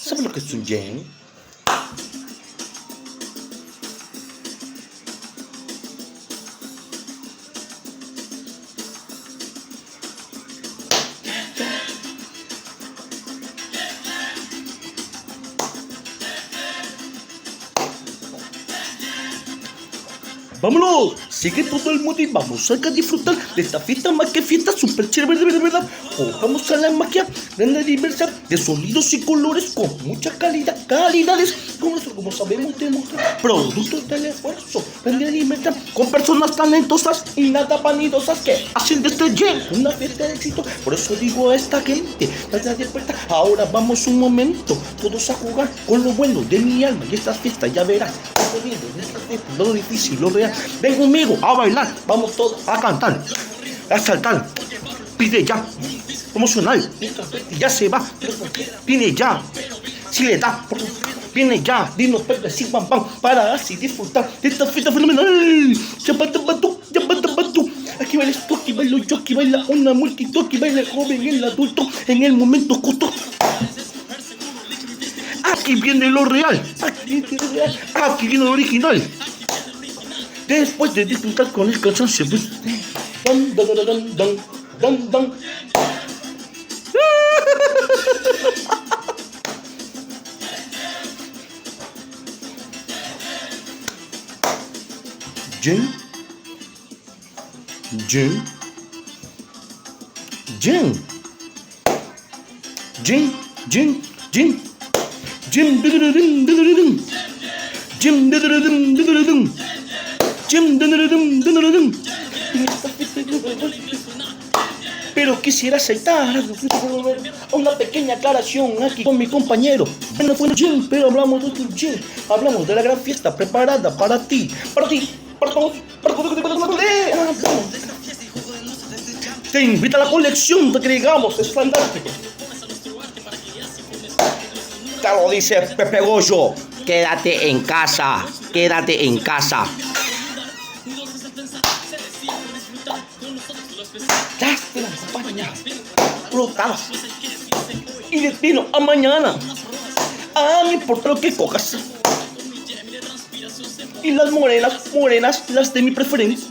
¿Sabes lo que es un yen? ¡Vámonos! Sigue todo el mundo y vamos a disfrutar de esta fiesta más que fiesta super chévere, ¿verdad? Jugamos a la magia de la diversidad de sonidos y colores con mucha calidades, como sabemos demostrar, productos del esfuerzo, de la libertad, con personas talentosas y nada vanidosas que hacen de este yen una fiesta de éxito. Por eso digo a esta gente, vaya despertar. Ahora vamos un momento, todos a jugar con lo bueno de mi alma y esta fiesta ya verás. Lo difícil, lo real. Ven conmigo a bailar, vamos todos a cantar, a saltar. Pide ya, emocional, ya se va. Viene ya, si le da, viene ya. Dinos Pepe, si pam pam, para así disfrutar de esta fiesta fenomenal. Yapatu. Aquí bailas tú, aquí bailo yo, aquí baila una multitud, aquí baila el joven, el adulto, en el momento justo. Aquí viene lo real, aquí viene lo original. Después de disfrutar con el cansancio, pues, dan. Pero quisiera aceptar una pequeña aclaración aquí con mi compañero. No fue Jim, pero hablamos de otro Jim. Hablamos de la gran fiesta preparada para ti, para todos. Te invita a la colección de que digamos estandarte. Te lo dice Pepe Goyo. Quédate en casa. Lástima, compañía. Brutal. Y destino a mañana. No importa lo que cojas. Y las morenas, las de mi preferencia.